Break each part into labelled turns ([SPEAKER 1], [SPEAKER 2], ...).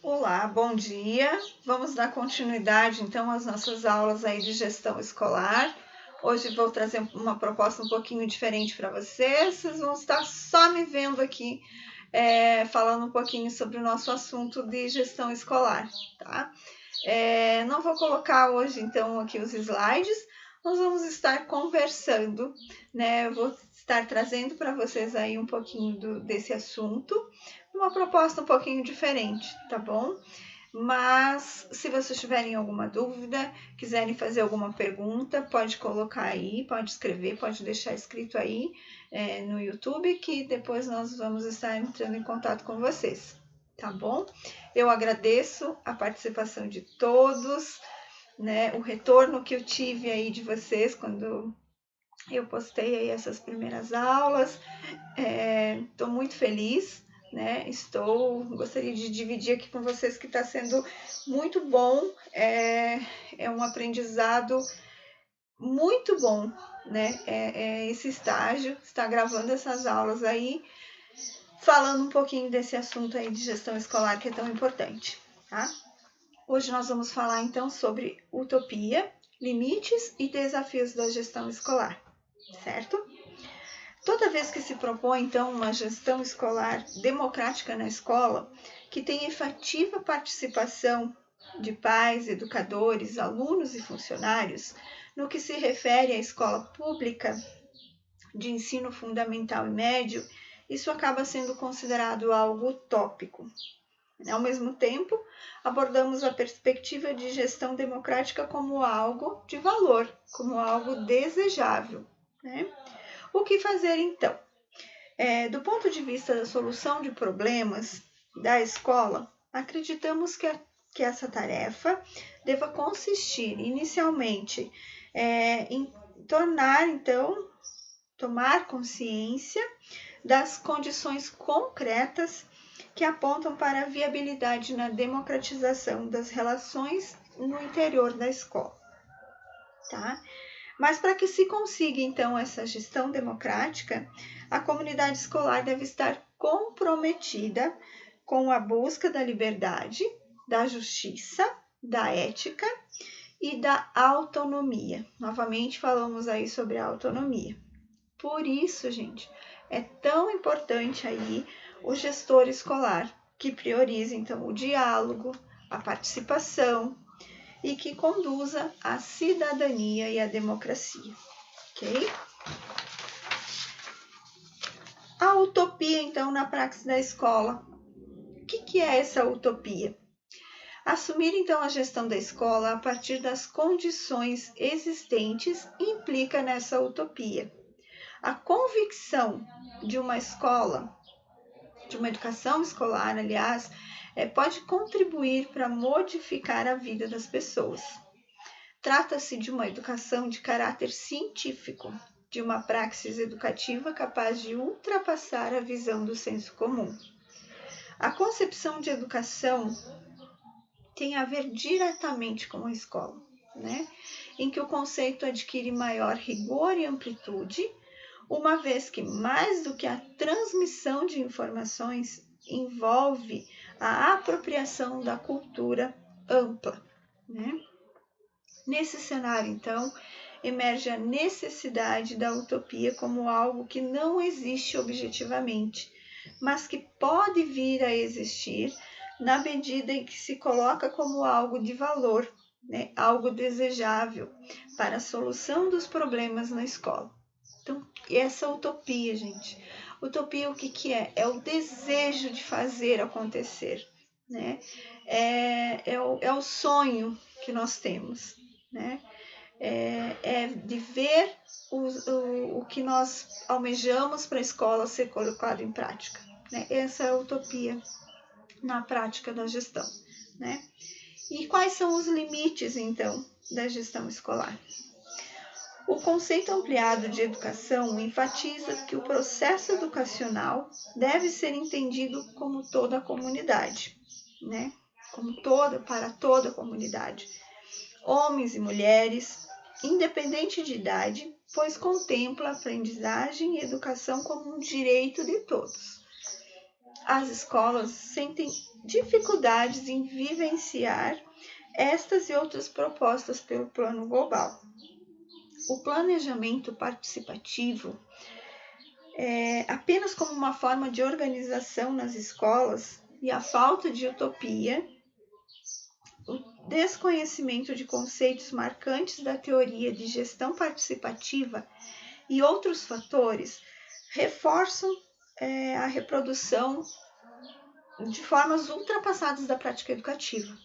[SPEAKER 1] Olá, bom dia. Vamos dar continuidade então às nossas aulas aí de gestão escolar. Hoje vou trazer uma proposta um pouquinho diferente para vocês. Vocês vão estar só me vendo aqui falando um pouquinho sobre o nosso assunto de gestão escolar, tá? Não vou colocar hoje então aqui os slides. Nós vamos estar conversando, né? Eu vou estar trazendo para vocês aí um pouquinho desse assunto, uma proposta um pouquinho diferente, tá bom? Mas se vocês tiverem alguma dúvida, quiserem fazer alguma pergunta, pode colocar aí, pode escrever, pode deixar escrito aí no YouTube, que depois nós vamos estar entrando em contato com vocês, tá bom? Eu agradeço a participação de todos, né? O retorno que eu tive aí de vocês quando eu postei aí essas primeiras aulas. Estou muito feliz, né? Gostaria de dividir aqui com vocês que está sendo muito bom. É um aprendizado muito bom, né? Esse estágio, está gravando essas aulas aí, falando um pouquinho desse assunto aí de gestão escolar que é tão importante, tá? Hoje nós vamos falar então sobre utopia, limites e desafios da gestão escolar, certo? Toda vez que se propõe, então, uma gestão escolar democrática na escola, que tenha efetiva participação de pais, educadores, alunos e funcionários, no que se refere à escola pública de ensino fundamental e médio, isso acaba sendo considerado algo utópico. Ao mesmo tempo, abordamos a perspectiva de gestão democrática como algo de valor, como algo desejável, né? O que fazer então? Do ponto de vista da solução de problemas da escola, acreditamos que essa tarefa deva consistir inicialmente em tomar consciência das condições concretas que apontam para a viabilidade na democratização das relações no interior da escola, tá? Mas para que se consiga, então, essa gestão democrática, a comunidade escolar deve estar comprometida com a busca da liberdade, da justiça, da ética e da autonomia. Novamente falamos aí sobre a autonomia. Por isso, gente, é tão importante aí o gestor escolar que priorize, então, o diálogo, a participação, e que conduza à cidadania e à democracia, ok? A utopia, então, na praxis da escola. O que é essa utopia? Assumir, então, a gestão da escola a partir das condições existentes implica nessa utopia. A convicção de uma escola, de uma educação escolar, aliás, pode contribuir para modificar a vida das pessoas. Trata-se de uma educação de caráter científico, de uma praxis educativa capaz de ultrapassar a visão do senso comum. A concepção de educação tem a ver diretamente com a escola, né? Em que o conceito adquire maior rigor e amplitude, uma vez que, mais do que a transmissão de informações, envolve a apropriação da cultura ampla, né? Nesse cenário, então, emerge a necessidade da utopia como algo que não existe objetivamente, mas que pode vir a existir na medida em que se coloca como algo de valor, né? Algo desejável para a solução dos problemas na escola. Então, essa utopia, gente. Utopia, o que é? É o desejo de fazer acontecer, né? É o sonho que nós temos, né? De ver o que nós almejamos para a escola ser colocado em prática, né? Essa é a utopia na prática da gestão, né? E quais são os limites, então, da gestão escolar? O conceito ampliado de educação enfatiza que o processo educacional deve ser entendido como toda a comunidade, né? Para toda a comunidade, homens e mulheres, independente de idade, pois contempla a aprendizagem e educação como um direito de todos. As escolas sentem dificuldades em vivenciar estas e outras propostas pelo plano global. O planejamento participativo, apenas como uma forma de organização nas escolas, e a falta de utopia, o desconhecimento de conceitos marcantes da teoria de gestão participativa e outros fatores reforçam a reprodução de formas ultrapassadas da prática educativa,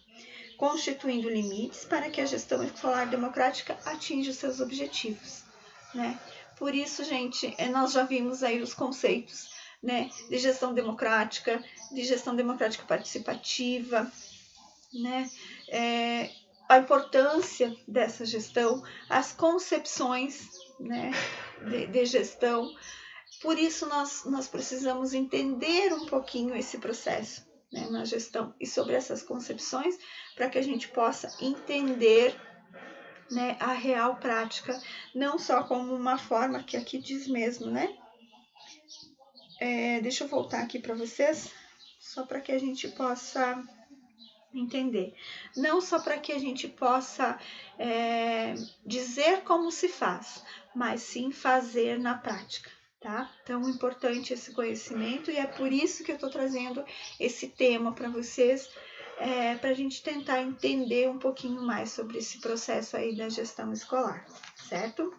[SPEAKER 1] constituindo limites para que a gestão escolar democrática atinja os seus objetivos, né? Por isso, gente, nós já vimos aí os conceitos, né, de gestão democrática participativa, né, a importância dessa gestão, as concepções, né, de gestão. Por isso, nós precisamos entender um pouquinho esse processo, né, na gestão e sobre essas concepções, para que a gente possa entender, né, a real prática, não só como uma forma que aqui diz mesmo, né? Deixa eu voltar aqui para vocês, só para que a gente possa entender. Não só para que a gente possa dizer como se faz, mas sim fazer na prática, tá? Então, é importante esse conhecimento e é por isso que eu estou trazendo esse tema para vocês, para a gente tentar entender um pouquinho mais sobre esse processo aí da gestão escolar, certo?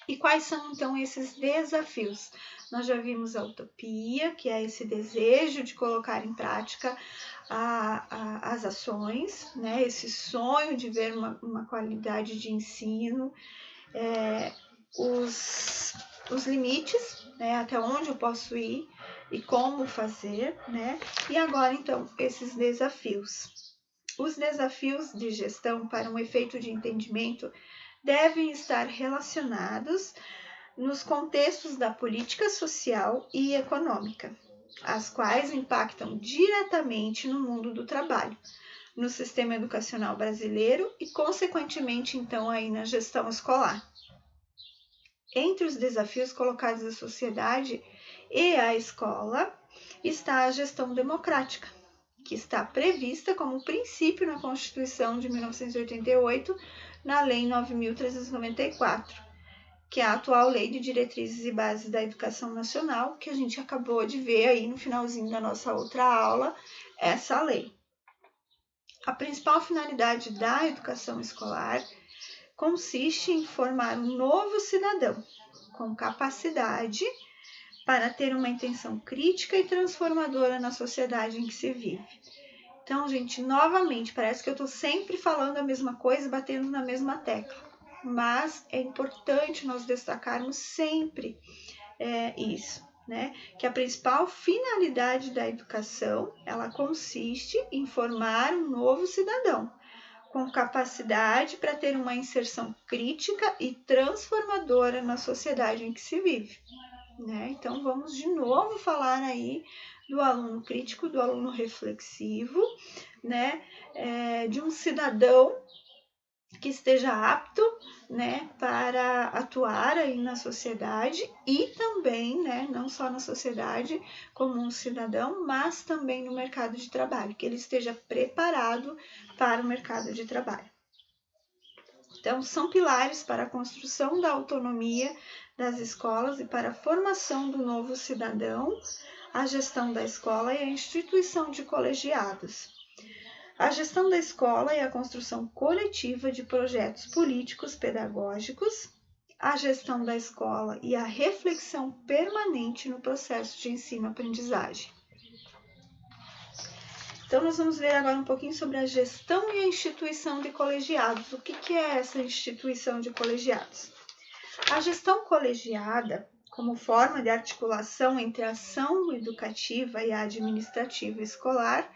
[SPEAKER 1] E quais são, então, esses desafios? Nós já vimos a utopia, que é esse desejo de colocar em prática as ações, né? Esse sonho de ver uma qualidade de ensino, os limites, né? Até onde eu posso ir e como fazer, né? E agora, então, esses desafios. Os desafios de gestão para um efeito de entendimento devem estar relacionados nos contextos da política social e econômica, as quais impactam diretamente no mundo do trabalho, no sistema educacional brasileiro e, consequentemente, então, aí na gestão escolar. Entre os desafios colocados à sociedade e à escola está a gestão democrática, que está prevista como princípio na Constituição de 1988, na Lei 9.394, que é a atual Lei de Diretrizes e Bases da Educação Nacional, que a gente acabou de ver aí no finalzinho da nossa outra aula, essa lei. A principal finalidade da educação escolar consiste em formar um novo cidadão com capacidade para ter uma intenção crítica e transformadora na sociedade em que se vive. Então, gente, novamente, parece que eu estou sempre falando a mesma coisa, batendo na mesma tecla, mas é importante nós destacarmos sempre isso, né? Que a principal finalidade da educação, ela consiste em formar um novo cidadão, com capacidade para ter uma inserção crítica e transformadora na sociedade em que se vive, né? Então, vamos de novo falar aí do aluno crítico, do aluno reflexivo, né? De um cidadão que esteja apto, né, para atuar aí na sociedade e também, né, não só na sociedade como um cidadão, mas também no mercado de trabalho, que ele esteja preparado para o mercado de trabalho. Então, são pilares para a construção da autonomia das escolas e para a formação do novo cidadão, a gestão da escola e a instituição de colegiados. A gestão da escola e a construção coletiva de projetos políticos pedagógicos, a gestão da escola e a reflexão permanente no processo de ensino-aprendizagem. Então, nós vamos ver agora um pouquinho sobre a gestão e a instituição de colegiados. O que é essa instituição de colegiados? A gestão colegiada, como forma de articulação entre a ação educativa e a administrativa escolar,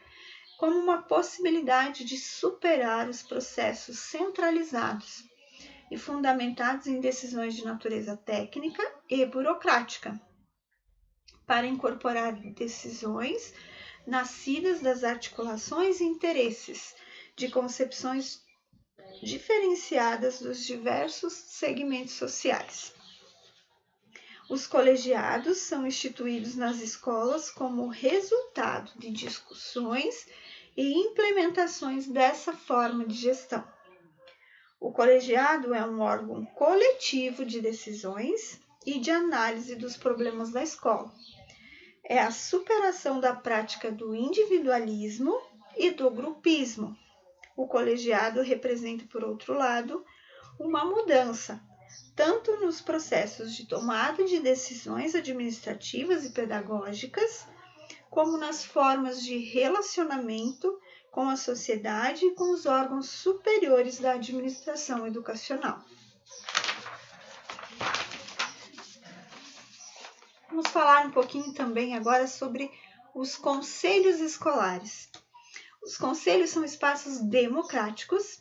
[SPEAKER 1] como uma possibilidade de superar os processos centralizados e fundamentados em decisões de natureza técnica e burocrática, para incorporar decisões nascidas das articulações e interesses de concepções diferenciadas dos diversos segmentos sociais. Os colegiados são instituídos nas escolas como resultado de discussões e implementações dessa forma de gestão. O colegiado é um órgão coletivo de decisões e de análise dos problemas da escola. É a superação da prática do individualismo e do grupismo. O colegiado representa, por outro lado, uma mudança, tanto nos processos de tomada de decisões administrativas e pedagógicas, como nas formas de relacionamento com a sociedade e com os órgãos superiores da administração educacional. Vamos falar um pouquinho também agora sobre os conselhos escolares. Os conselhos são espaços democráticos,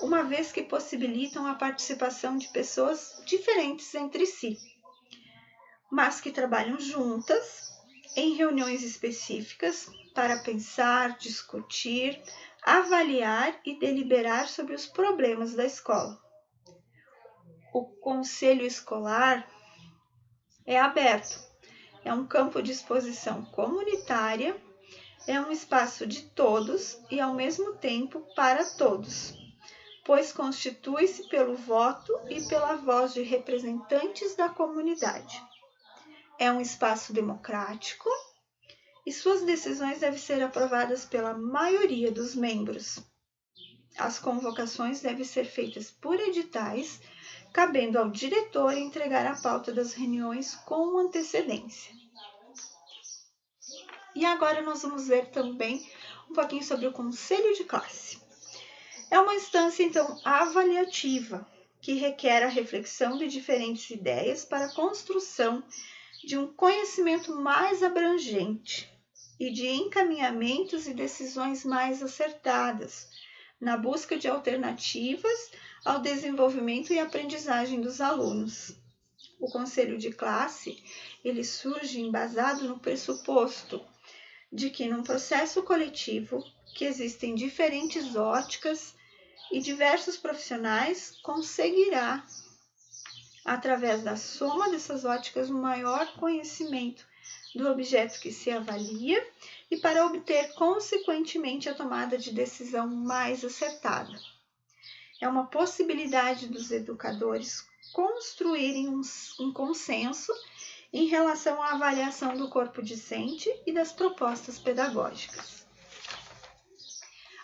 [SPEAKER 1] uma vez que possibilitam a participação de pessoas diferentes entre si, mas que trabalham juntas em reuniões específicas para pensar, discutir, avaliar e deliberar sobre os problemas da escola. O conselho escolar é aberto, é um campo de exposição comunitária, é um espaço de todos e, ao mesmo tempo, para todos, pois constitui-se pelo voto e pela voz de representantes da comunidade. É um espaço democrático e suas decisões devem ser aprovadas pela maioria dos membros. As convocações devem ser feitas por editais, cabendo ao diretor entregar a pauta das reuniões com antecedência. E agora nós vamos ver também um pouquinho sobre o conselho de classe. É uma instância, então, avaliativa, que requer a reflexão de diferentes ideias para a construção de um conhecimento mais abrangente e de encaminhamentos e decisões mais acertadas, na busca de alternativas ao desenvolvimento e aprendizagem dos alunos. O conselho de classe, ele surge embasado no pressuposto de que, num processo coletivo, que existem diferentes óticas e diversos profissionais, conseguirá, através da soma dessas óticas, um maior conhecimento do objeto que se avalia e para obter, consequentemente, a tomada de decisão mais acertada. É uma possibilidade dos educadores construírem um consenso em relação à avaliação do corpo discente e das propostas pedagógicas.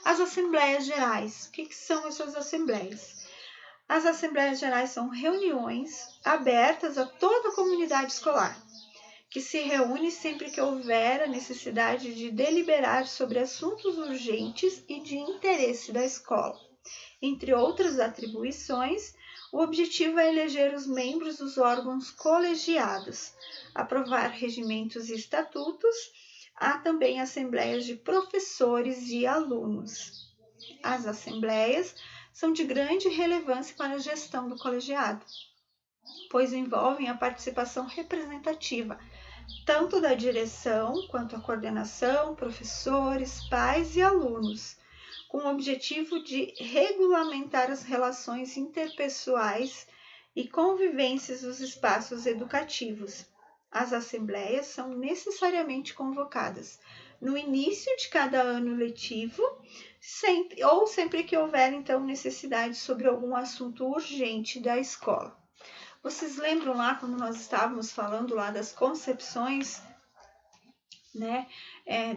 [SPEAKER 1] As Assembleias Gerais. O que são essas assembleias? As Assembleias Gerais são reuniões abertas a toda a comunidade escolar, que se reúne sempre que houver a necessidade de deliberar sobre assuntos urgentes e de interesse da escola. Entre outras atribuições, o objetivo é eleger os membros dos órgãos colegiados, aprovar regimentos e estatutos. Há também assembleias de professores e alunos. As assembleias são de grande relevância para a gestão do colegiado, pois envolvem a participação representativa, tanto da direção quanto a coordenação, professores, pais e alunos, com o objetivo de regulamentar as relações interpessoais e convivências dos espaços educativos. As assembleias são necessariamente convocadas no início de cada ano letivo, sempre que houver, então, necessidade sobre algum assunto urgente da escola. Vocês lembram lá quando nós estávamos falando lá das concepções, né,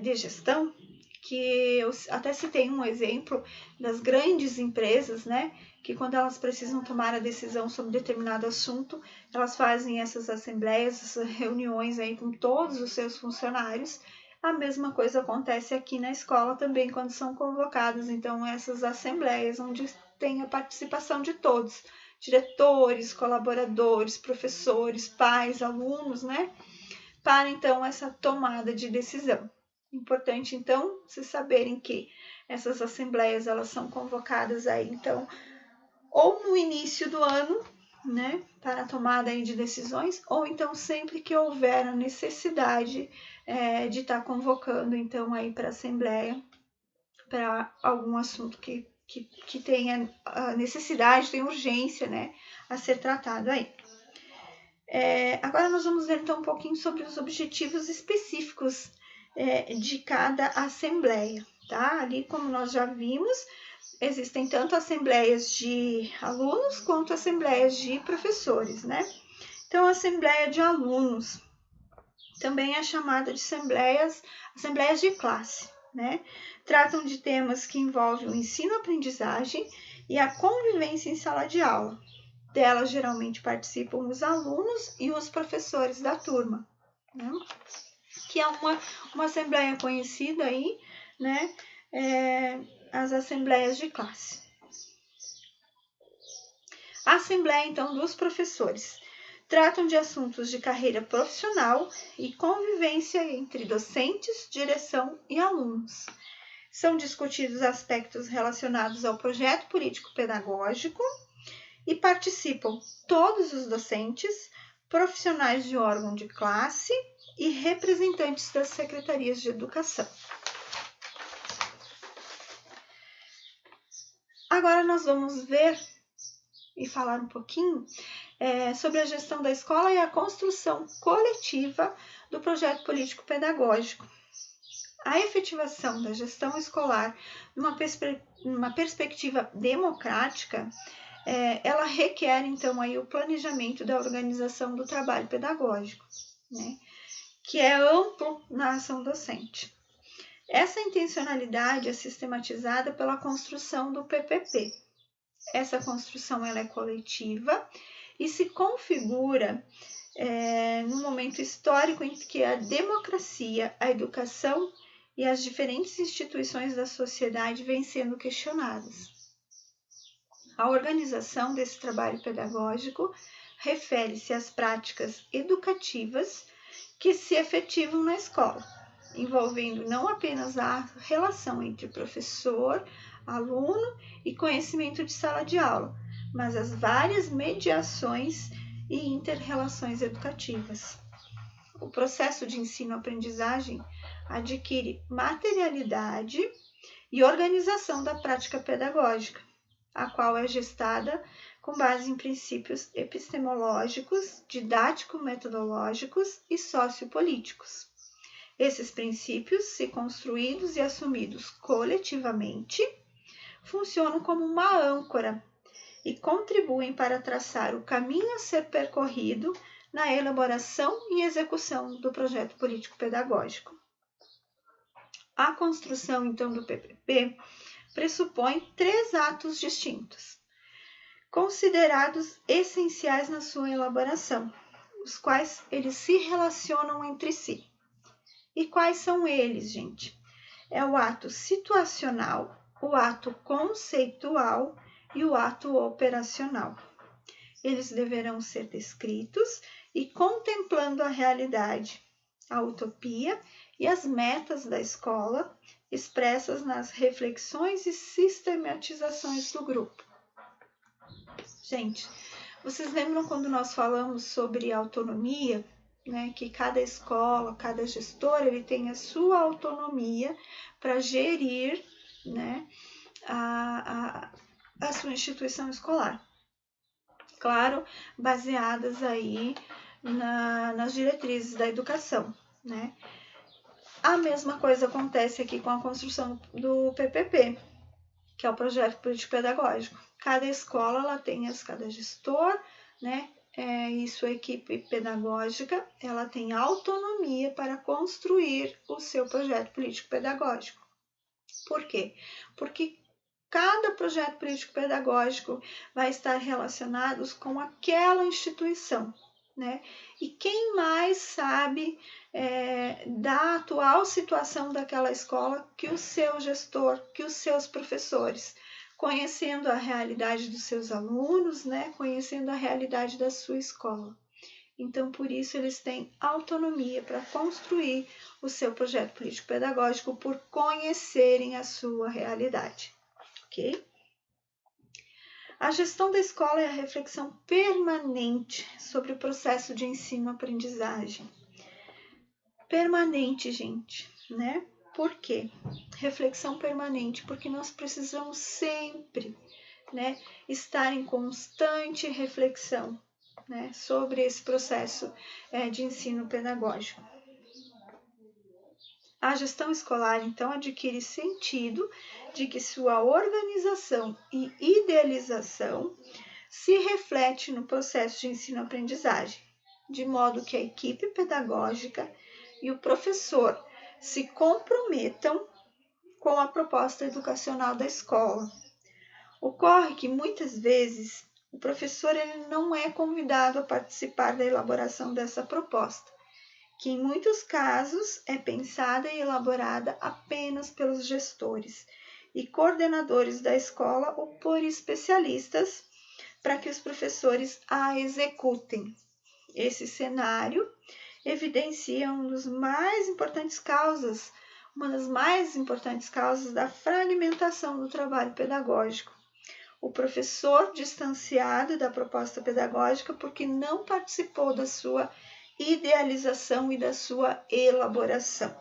[SPEAKER 1] de gestão? Que eu até citei um exemplo das grandes empresas, né, que quando elas precisam tomar a decisão sobre determinado assunto, elas fazem essas assembleias, essas reuniões aí com todos os seus funcionários. A mesma coisa acontece aqui na escola também, quando são convocadas, então, essas assembleias, onde tem a participação de todos, diretores, colaboradores, professores, pais, alunos, né, para, então, essa tomada de decisão. Importante, então, vocês saberem que essas assembleias, elas são convocadas aí, então, ou no início do ano, né, para a tomada aí de decisões, ou então sempre que houver a necessidade de estar convocando, então, aí para a assembleia, para algum assunto que tenha a necessidade, tem urgência, né, a ser tratado aí. Agora nós vamos ver então um pouquinho sobre os objetivos específicos de cada assembleia, tá? Ali, como nós já vimos, existem tanto assembleias de alunos quanto assembleias de professores, né? Então, a assembleia de alunos também é chamada de assembleias de classe, né? Tratam de temas que envolvem o ensino-aprendizagem e a convivência em sala de aula. Delas geralmente participam os alunos e os professores da turma, né? Que é uma assembleia conhecida aí, né? As assembleias de classe. A assembleia, então, dos professores. Tratam de assuntos de carreira profissional e convivência entre docentes, direção e alunos. São discutidos aspectos relacionados ao projeto político-pedagógico e participam todos os docentes, profissionais de órgão de classe e representantes das secretarias de educação. Agora nós vamos ver e falar um pouquinho sobre a gestão da escola e a construção coletiva do projeto político-pedagógico. A efetivação da gestão escolar numa perspectiva democrática, ela requer, então, aí o planejamento da organização do trabalho pedagógico, né, que é amplo na ação docente. Essa intencionalidade é sistematizada pela construção do PPP. Essa construção ela é coletiva e se configura num momento histórico em que a democracia, a educação e as diferentes instituições da sociedade vêm sendo questionadas. A organização desse trabalho pedagógico refere-se às práticas educativas que se efetivam na escola, envolvendo não apenas a relação entre professor, aluno e conhecimento de sala de aula, mas as várias mediações e inter-relações educativas. O processo de ensino-aprendizagem adquire materialidade e organização da prática pedagógica, a qual é gestada com base em princípios epistemológicos, didático-metodológicos e sociopolíticos. Esses princípios, se construídos e assumidos coletivamente, funcionam como uma âncora e contribuem para traçar o caminho a ser percorrido na elaboração e execução do projeto político-pedagógico. A construção, então, do PPP pressupõe 3 atos distintos, considerados essenciais na sua elaboração, os quais eles se relacionam entre si. E quais são eles, gente? É o ato situacional, o ato conceitual e o ato operacional. Eles deverão ser descritos e contemplando a realidade, a utopia e as metas da escola, expressas nas reflexões e sistematizações do grupo. Gente, vocês lembram quando nós falamos sobre autonomia, né, que cada escola, cada gestor, ele tem a sua autonomia para gerir, né, a sua instituição escolar. Claro, baseadas aí nas diretrizes da educação, né? A mesma coisa acontece aqui com a construção do PPP, que é o projeto político-pedagógico. Cada escola ela tem cada gestor, né, e sua equipe pedagógica, ela tem autonomia para construir o seu projeto político-pedagógico. Por quê? Porque cada projeto político-pedagógico vai estar relacionado com aquela instituição, né? E quem mais sabe da atual situação daquela escola que o seu gestor, que os seus professores, conhecendo a realidade dos seus alunos, né? Conhecendo a realidade da sua escola. Então, por isso, eles têm autonomia para construir o seu projeto político-pedagógico por conhecerem a sua realidade. Ok? A gestão da escola é a reflexão permanente sobre o processo de ensino-aprendizagem. Permanente, gente, né? Por quê? Reflexão permanente, porque nós precisamos sempre, né, estar em constante reflexão, né, sobre esse processo de ensino pedagógico. A gestão escolar, então, adquire sentido de que sua organização e idealização se reflete no processo de ensino-aprendizagem, de modo que a equipe pedagógica e o professor se comprometam com a proposta educacional da escola. Ocorre que, muitas vezes, o professor ele não é convidado a participar da elaboração dessa proposta, que em muitos casos é pensada e elaborada apenas pelos gestores e coordenadores da escola ou por especialistas para que os professores a executem. Esse cenário evidencia uma das mais importantes causas da fragmentação do trabalho pedagógico. O professor distanciado da proposta pedagógica porque não participou da sua idealização e da sua elaboração.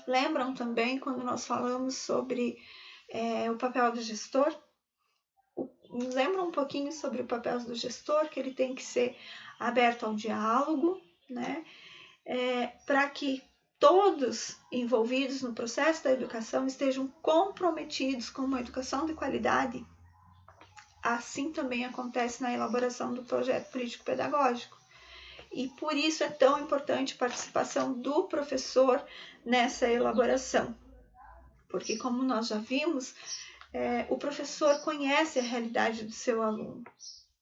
[SPEAKER 1] Lembram também quando nós falamos sobre o papel do gestor? Lembram um pouquinho sobre o papel do gestor, que ele tem que ser aberto ao diálogo, né? Para que todos envolvidos no processo da educação estejam comprometidos com uma educação de qualidade. Assim também acontece na elaboração do projeto político-pedagógico. E por isso é tão importante a participação do professor nessa elaboração. Porque, como nós já vimos, o professor conhece a realidade do seu aluno,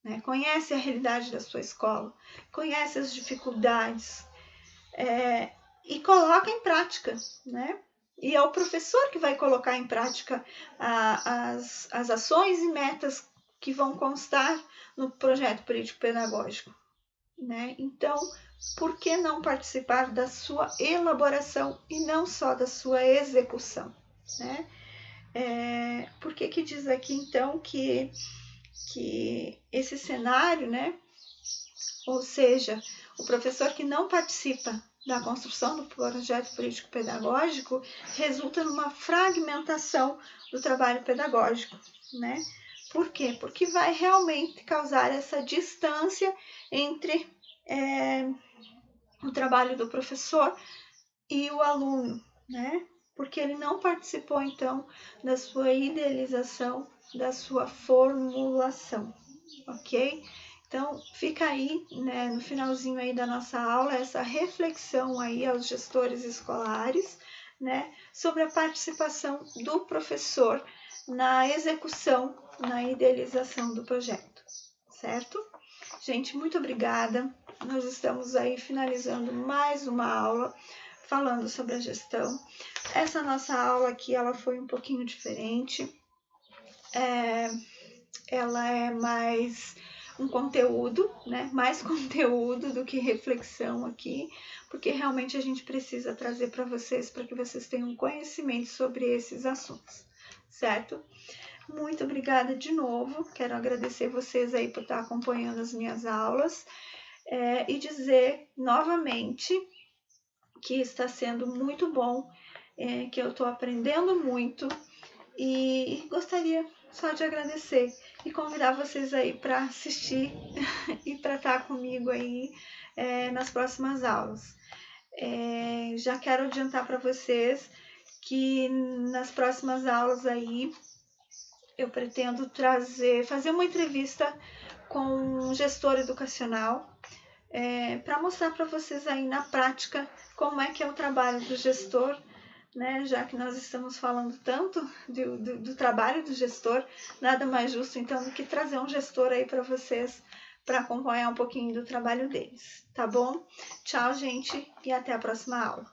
[SPEAKER 1] né? Conhece a realidade da sua escola, conhece as dificuldades e coloca em prática, né? E é o professor que vai colocar em prática as ações e metas que vão constar no projeto político-pedagógico, né? Então, por que não participar da sua elaboração e não só da sua execução, né? Por que diz aqui, então, que esse cenário, né? Ou seja, o professor que não participa da construção do projeto político-pedagógico resulta numa fragmentação do trabalho pedagógico, né? Por quê? Porque vai realmente causar essa distância entre o trabalho do professor e o aluno, né? Porque ele não participou, então, da sua idealização, da sua formulação, ok? Então, fica aí, né, no finalzinho aí da nossa aula, essa reflexão aí aos gestores escolares, né, sobre a participação do professor na execução, na idealização do projeto, certo? Gente, muito obrigada. Nós estamos aí finalizando mais uma aula falando sobre a gestão. Essa nossa aula aqui, ela foi um pouquinho diferente. Ela é mais um conteúdo, né? Mais conteúdo do que reflexão aqui, porque realmente a gente precisa trazer para vocês, para que vocês tenham conhecimento sobre esses assuntos, certo? Muito obrigada de novo. Quero agradecer vocês aí por estar acompanhando as minhas aulas e dizer novamente que está sendo muito bom, que eu estou aprendendo muito e gostaria só de agradecer e convidar vocês aí para assistir e para estar comigo aí nas próximas aulas. Já quero adiantar para vocês que nas próximas aulas aí eu pretendo fazer uma entrevista com um gestor educacional para mostrar para vocês aí na prática como é que é o trabalho do gestor, né? Já que nós estamos falando tanto do trabalho do gestor, nada mais justo então do que trazer um gestor aí para vocês, para acompanhar um pouquinho do trabalho deles, tá bom? Tchau, gente, e até a próxima aula.